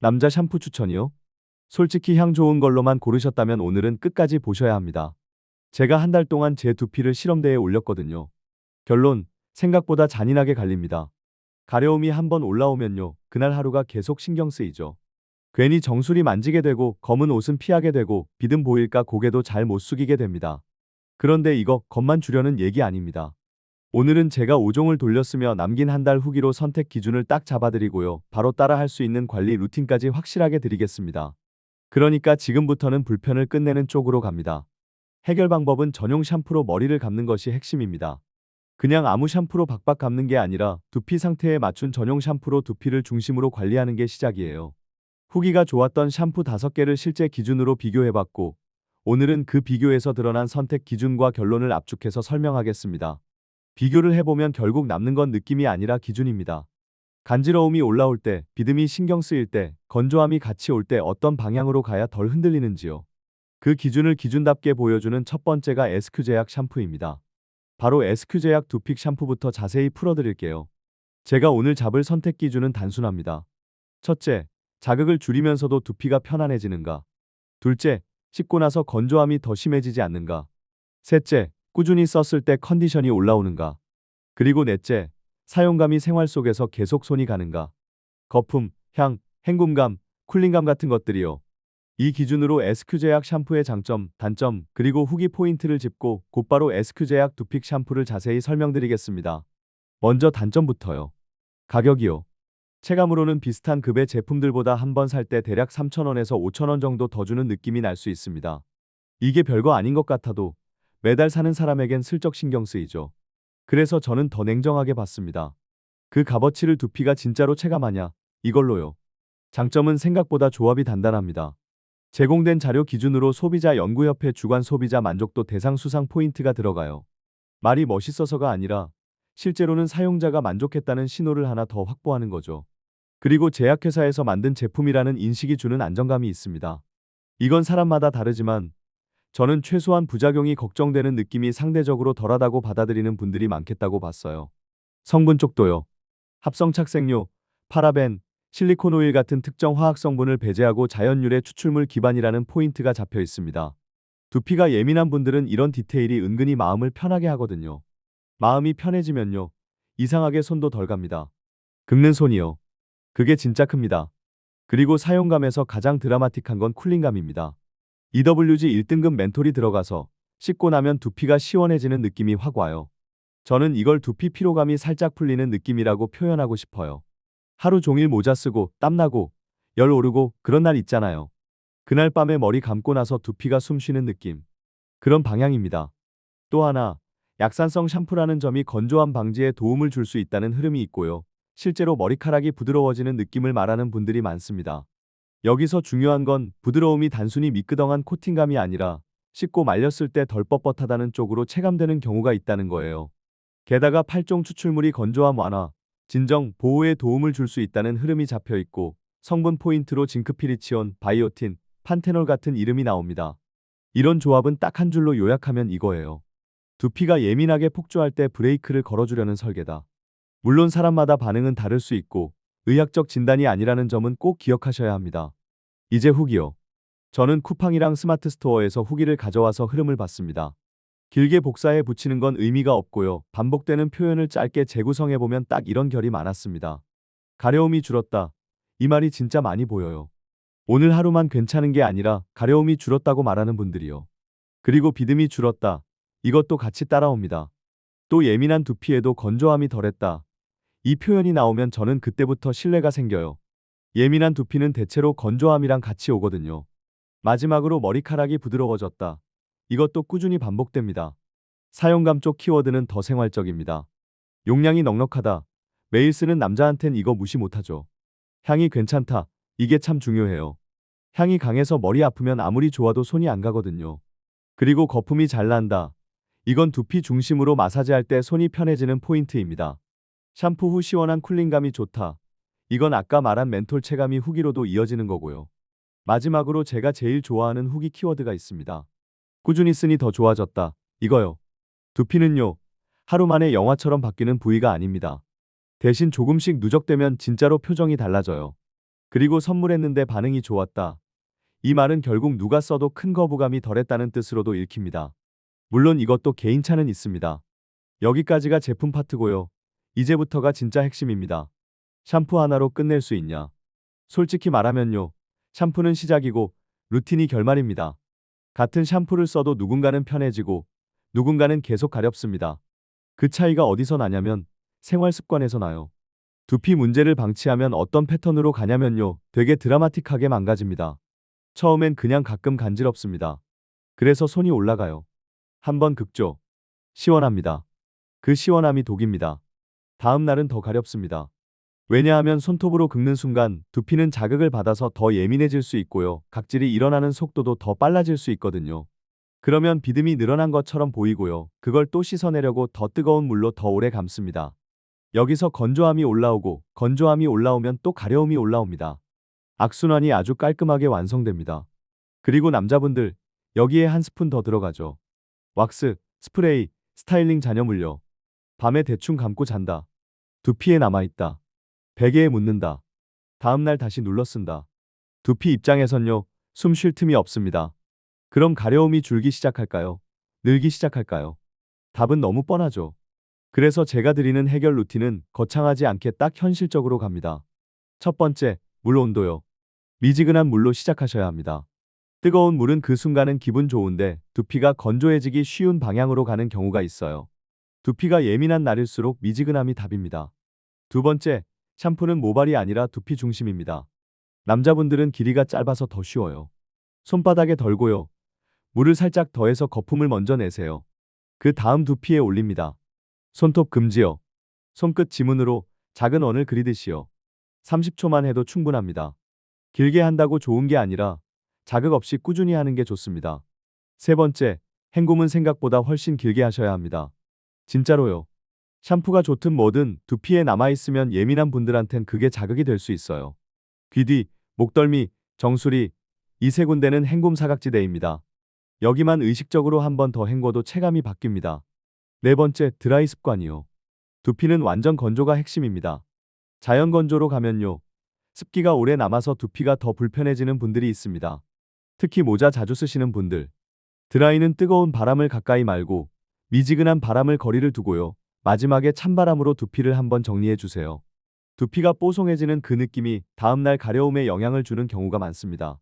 남자 샴푸 추천이요? 솔직히 향 좋은 걸로만 고르셨다면 오늘은 끝까지 보셔야 합니다. 제가 한 달 동안 제 두피를 실험대에 올렸거든요. 결론, 생각보다 잔인하게 갈립니다. 가려움이 한번 올라오면요, 그날 하루가 계속 신경 쓰이죠. 괜히 정수리 만지게 되고, 검은 옷은 피하게 되고, 비듬 보일까 고개도 잘 못 숙이게 됩니다. 그런데 이거 겉만 주려는 얘기 아닙니다. 오늘은 제가 5종을 돌렸으며 남긴 한 달 후기로 선택 기준을 딱 잡아드리고요. 바로 따라 할 수 있는 관리 루틴까지 확실하게 드리겠습니다. 그러니까 지금부터는 불편을 끝내는 쪽으로 갑니다. 해결 방법은 전용 샴푸로 머리를 감는 것이 핵심입니다. 그냥 아무 샴푸로 박박 감는 게 아니라 두피 상태에 맞춘 전용 샴푸로 두피를 중심으로 관리하는 게 시작이에요. 후기가 좋았던 샴푸 5개를 실제 기준으로 비교해봤고, 오늘은 그 비교에서 드러난 선택 기준과 결론을 압축해서 설명하겠습니다. 비교를 해보면 결국 남는 건 느낌이 아니라 기준입니다. 간지러움이 올라올 때, 비듬이 신경 쓰일 때, 건조함이 같이 올 때 어떤 방향으로 가야 덜 흔들리는지요. 그 기준을 기준답게 보여주는 첫 번째가 SQ제약 샴푸입니다. 바로 SQ제약 두픽 샴푸부터 자세히 풀어드릴게요. 제가 오늘 잡을 선택 기준은 단순합니다. 첫째, 자극을 줄이면서도 두피가 편안해지는가. 둘째, 씻고 나서 건조함이 더 심해지지 않는가. 셋째, 꾸준히 썼을 때 컨디션이 올라오는가. 그리고 넷째, 사용감이 생활 속에서 계속 손이 가는가. 거품, 향, 헹굼감, 쿨링감 같은 것들이요. 이 기준으로 SQ제약 샴푸의 장점, 단점, 그리고 후기 포인트를 짚고 곧바로 SQ제약 두픽 샴푸를 자세히 설명드리겠습니다. 먼저 단점부터요. 가격이요. 체감으로는 비슷한 급의 제품들보다 한 번 살 때 대략 3,000원에서 5,000원 정도 더 주는 느낌이 날 수 있습니다. 이게 별거 아닌 것 같아도 매달 사는 사람에겐 슬쩍 신경 쓰이죠. 그래서 저는 더 냉정하게 봤습니다. 그 값어치를 두피가 진짜로 체감하냐? 이걸로요. 장점은 생각보다 조합이 단단합니다. 제공된 자료 기준으로 소비자연구협회 주간 소비자 만족도 대상 수상 포인트가 들어가요. 말이 멋있어서가 아니라 실제로는 사용자가 만족했다는 신호를 하나 더 확보하는 거죠. 그리고 제약회사에서 만든 제품이라는 인식이 주는 안정감이 있습니다. 이건 사람마다 다르지만 저는 최소한 부작용이 걱정되는 느낌이 상대적으로 덜하다고 받아들이는 분들이 많겠다고 봤어요. 성분 쪽도요. 합성 착색료, 파라벤, 실리콘 오일 같은 특정 화학 성분을 배제하고 자연 유래 추출물 기반이라는 포인트가 잡혀 있습니다. 두피가 예민한 분들은 이런 디테일이 은근히 마음을 편하게 하거든요. 마음이 편해지면요, 이상하게 손도 덜 갑니다. 긁는 손이요. 그게 진짜 큽니다. 그리고 사용감에서 가장 드라마틱한 건 쿨링감입니다. EWG 1등급 멘톨이 들어가서 씻고 나면 두피가 시원해지는 느낌이 확 와요. 저는 이걸 두피 피로감이 살짝 풀리는 느낌이라고 표현하고 싶어요. 하루 종일 모자 쓰고 땀나고 열 오르고 그런 날 있잖아요. 그날 밤에 머리 감고 나서 두피가 숨 쉬는 느낌. 그런 방향입니다. 또 하나, 약산성 샴푸라는 점이 건조함 방지에 도움을 줄 수 있다는 흐름이 있고요. 실제로 머리카락이 부드러워지는 느낌을 말하는 분들이 많습니다. 여기서 중요한 건 부드러움이 단순히 미끄덩한 코팅감이 아니라 씻고 말렸을 때 덜 뻣뻣하다는 쪽으로 체감되는 경우가 있다는 거예요. 게다가 8종 추출물이 건조함 완화, 진정, 보호에 도움을 줄 수 있다는 흐름이 잡혀 있고 성분 포인트로 징크피리치온, 바이오틴, 판테놀 같은 이름이 나옵니다. 이런 조합은 딱 한 줄로 요약하면 이거예요. 두피가 예민하게 폭주할 때 브레이크를 걸어주려는 설계다. 물론 사람마다 반응은 다를 수 있고 의학적 진단이 아니라는 점은 꼭 기억하셔야 합니다. 이제 후기요. 저는 쿠팡이랑 스마트 스토어에서 후기를 가져와서 흐름을 봤습니다. 길게 복사해 붙이는 건 의미가 없고요. 반복되는 표현을 짧게 재구성해보면 딱 이런 결이 많았습니다. 가려움이 줄었다. 이 말이 진짜 많이 보여요. 오늘 하루만 괜찮은 게 아니라 가려움이 줄었다고 말하는 분들이요. 그리고 비듬이 줄었다. 이것도 같이 따라옵니다. 또 예민한 두피에도 건조함이 덜했다. 이 표현이 나오면 저는 그때부터 신뢰가 생겨요. 예민한 두피는 대체로 건조함이랑 같이 오거든요. 마지막으로 머리카락이 부드러워졌다. 이것도 꾸준히 반복됩니다. 사용감 쪽 키워드는 더 생활적입니다. 용량이 넉넉하다. 매일 쓰는 남자한텐 이거 무시 못하죠. 향이 괜찮다. 이게 참 중요해요. 향이 강해서 머리 아프면 아무리 좋아도 손이 안 가거든요. 그리고 거품이 잘 난다. 이건 두피 중심으로 마사지할 때 손이 편해지는 포인트입니다. 샴푸 후 시원한 쿨링감이 좋다. 이건 아까 말한 멘톨 체감이 후기로도 이어지는 거고요. 마지막으로 제가 제일 좋아하는 후기 키워드가 있습니다. 꾸준히 쓰니 더 좋아졌다. 이거요. 두피는요, 하루 만에 영화처럼 바뀌는 부위가 아닙니다. 대신 조금씩 누적되면 진짜로 표정이 달라져요. 그리고 선물했는데 반응이 좋았다. 이 말은 결국 누가 써도 큰 거부감이 덜했다는 뜻으로도 읽힙니다. 물론 이것도 개인차는 있습니다. 여기까지가 제품 파트고요. 이제부터가 진짜 핵심입니다. 샴푸 하나로 끝낼 수 있냐? 솔직히 말하면요. 샴푸는 시작이고 루틴이 결말입니다. 같은 샴푸를 써도 누군가는 편해지고 누군가는 계속 가렵습니다. 그 차이가 어디서 나냐면 생활 습관에서 나요. 두피 문제를 방치하면 어떤 패턴으로 가냐면요. 되게 드라마틱하게 망가집니다. 처음엔 그냥 가끔 간지럽습니다. 그래서 손이 올라가요. 한번 긁죠. 시원합니다. 그 시원함이 독입니다. 다음 날은 더 가렵습니다. 왜냐하면 손톱으로 긁는 순간 두피는 자극을 받아서 더 예민해질 수 있고요. 각질이 일어나는 속도도 더 빨라질 수 있거든요. 그러면 비듬이 늘어난 것처럼 보이고요. 그걸 또 씻어내려고 더 뜨거운 물로 더 오래 감습니다. 여기서 건조함이 올라오고 건조함이 올라오면 또 가려움이 올라옵니다. 악순환이 아주 깔끔하게 완성됩니다. 그리고 남자분들 여기에 한 스푼 더 들어가죠. 왁스, 스프레이, 스타일링 잔여물요. 밤에 대충 감고 잔다. 두피에 남아있다. 베개에 묻는다. 다음날 다시 눌러 쓴다. 두피 입장에선요. 숨 쉴 틈이 없습니다. 그럼 가려움이 줄기 시작할까요? 늘기 시작할까요? 답은 너무 뻔하죠. 그래서 제가 드리는 해결 루틴은 거창하지 않게 딱 현실적으로 갑니다. 첫 번째, 물 온도요. 미지근한 물로 시작하셔야 합니다. 뜨거운 물은 그 순간은 기분 좋은데 두피가 건조해지기 쉬운 방향으로 가는 경우가 있어요. 두피가 예민한 날일수록 미지근함이 답입니다. 두 번째, 샴푸는 모발이 아니라 두피 중심입니다. 남자분들은 길이가 짧아서 더 쉬워요. 손바닥에 덜고요. 물을 살짝 더해서 거품을 먼저 내세요. 그 다음 두피에 올립니다. 손톱 금지요. 손끝 지문으로 작은 원을 그리듯이요. 30초만 해도 충분합니다. 길게 한다고 좋은 게 아니라 자극 없이 꾸준히 하는 게 좋습니다. 세 번째, 헹굼은 생각보다 훨씬 길게 하셔야 합니다. 진짜로요. 샴푸가 좋든 뭐든 두피에 남아있으면 예민한 분들한텐 그게 자극이 될 수 있어요. 귀 뒤, 목덜미, 정수리, 이 세 군데는 헹굼 사각지대입니다. 여기만 의식적으로 한 번 더 헹궈도 체감이 바뀝니다. 네 번째, 드라이 습관이요. 두피는 완전 건조가 핵심입니다. 자연 건조로 가면요. 습기가 오래 남아서 두피가 더 불편해지는 분들이 있습니다. 특히 모자 자주 쓰시는 분들. 드라이는 뜨거운 바람을 가까이 말고 미지근한 바람을 거리를 두고요. 마지막에 찬바람으로 두피를 한번 정리해 주세요. 두피가 뽀송해지는 그 느낌이 다음날 가려움에 영향을 주는 경우가 많습니다.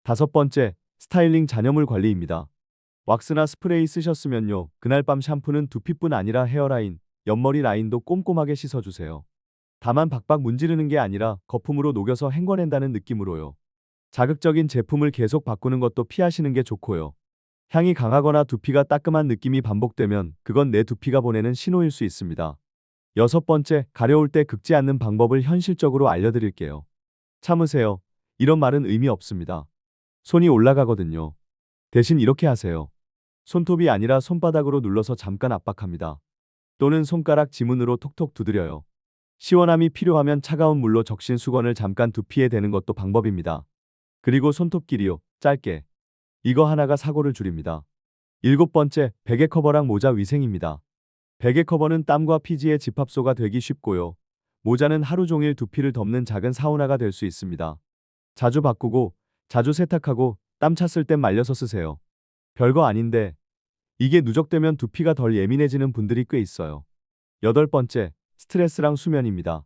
다섯 번째, 스타일링 잔여물 관리입니다. 왁스나 스프레이 쓰셨으면요. 그날 밤 샴푸는 두피뿐 아니라 헤어라인, 옆머리 라인도 꼼꼼하게 씻어주세요. 다만 박박 문지르는 게 아니라 거품으로 녹여서 헹궈낸다는 느낌으로요. 자극적인 제품을 계속 바꾸는 것도 피하시는 게 좋고요. 향이 강하거나 두피가 따끔한 느낌이 반복되면 그건 내 두피가 보내는 신호일 수 있습니다. 여섯 번째, 가려울 때 긁지 않는 방법을 현실적으로 알려드릴게요. 참으세요. 이런 말은 의미 없습니다. 손이 올라가거든요. 대신 이렇게 하세요. 손톱이 아니라 손바닥으로 눌러서 잠깐 압박합니다. 또는 손가락 지문으로 톡톡 두드려요. 시원함이 필요하면 차가운 물로 적신 수건을 잠깐 두피에 대는 것도 방법입니다. 그리고 손톱 길이요. 짧게. 이거 하나가 사고를 줄입니다. 일곱 번째, 베개 커버랑 모자 위생입니다. 베개 커버는 땀과 피지의 집합소가 되기 쉽고요. 모자는 하루 종일 두피를 덮는 작은 사우나가 될 수 있습니다. 자주 바꾸고, 자주 세탁하고, 땀 찼을 땐 말려서 쓰세요. 별거 아닌데, 이게 누적되면 두피가 덜 예민해지는 분들이 꽤 있어요. 여덟 번째, 스트레스랑 수면입니다.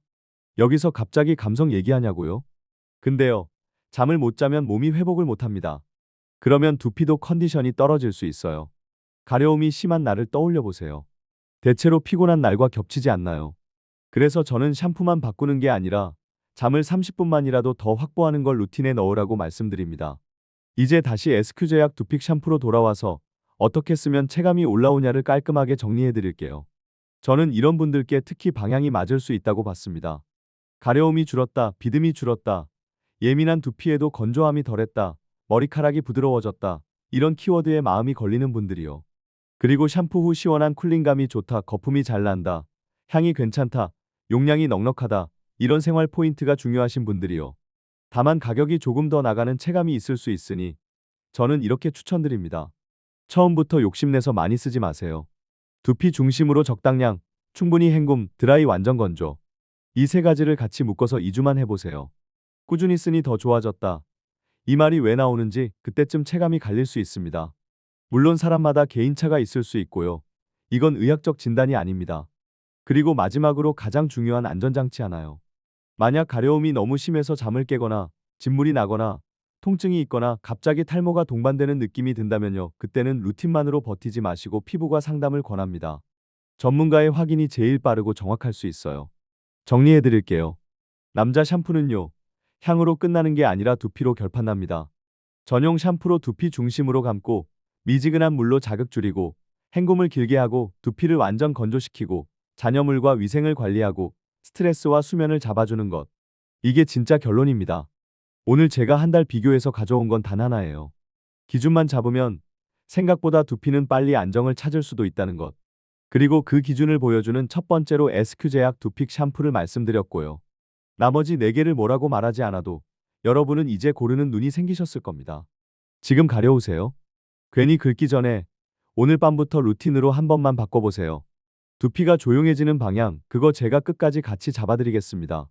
여기서 갑자기 감성 얘기하냐고요? 근데요, 잠을 못 자면 몸이 회복을 못 합니다. 그러면 두피도 컨디션이 떨어질 수 있어요. 가려움이 심한 날을 떠올려 보세요. 대체로 피곤한 날과 겹치지 않나요? 그래서 저는 샴푸만 바꾸는 게 아니라 잠을 30분만이라도 더 확보하는 걸 루틴에 넣으라고 말씀드립니다. 이제 다시 SQ제약 두픽 샴푸로 돌아와서 어떻게 쓰면 체감이 올라오냐를 깔끔하게 정리해 드릴게요. 저는 이런 분들께 특히 방향이 맞을 수 있다고 봤습니다. 가려움이 줄었다, 비듬이 줄었다, 예민한 두피에도 건조함이 덜했다, 머리카락이 부드러워졌다, 이런 키워드에 마음이 걸리는 분들이요. 그리고 샴푸 후 시원한 쿨링감이 좋다, 거품이 잘 난다, 향이 괜찮다, 용량이 넉넉하다, 이런 생활 포인트가 중요하신 분들이요. 다만 가격이 조금 더 나가는 체감이 있을 수 있으니 저는 이렇게 추천드립니다. 처음부터 욕심내서 많이 쓰지 마세요. 두피 중심으로 적당량, 충분히 헹굼, 드라이 완전 건조. 이 세 가지를 같이 묶어서 2주만 해보세요. 꾸준히 쓰니 더 좋아졌다. 이 말이 왜 나오는지 그때쯤 체감이 갈릴 수 있습니다. 물론 사람마다 개인차가 있을 수 있고요. 이건 의학적 진단이 아닙니다. 그리고 마지막으로 가장 중요한 안전장치 하나요. 만약 가려움이 너무 심해서 잠을 깨거나 진물이 나거나 통증이 있거나 갑자기 탈모가 동반되는 느낌이 든다면요. 그때는 루틴만으로 버티지 마시고 피부과 상담을 권합니다. 전문가의 확인이 제일 빠르고 정확할 수 있어요. 정리해 드릴게요. 남자 샴푸는요. 향으로 끝나는 게 아니라 두피로 결판납니다. 전용 샴푸로 두피 중심으로 감고 미지근한 물로 자극 줄이고 헹굼을 길게 하고 두피를 완전 건조시키고 잔여물과 위생을 관리하고 스트레스와 수면을 잡아주는 것. 이게 진짜 결론입니다. 오늘 제가 한 달 비교해서 가져온 건 단 하나예요. 기준만 잡으면 생각보다 두피는 빨리 안정을 찾을 수도 있다는 것. 그리고 그 기준을 보여주는 첫 번째로 SQ제약 두픽 샴푸를 말씀드렸고요. 나머지 4개를 뭐라고 말하지 않아도 여러분은 이제 고르는 눈이 생기셨을 겁니다. 지금 가려우세요? 괜히 긁기 전에 오늘 밤부터 루틴으로 한 번만 바꿔보세요. 두피가 조용해지는 방향, 그거 제가 끝까지 같이 잡아드리겠습니다.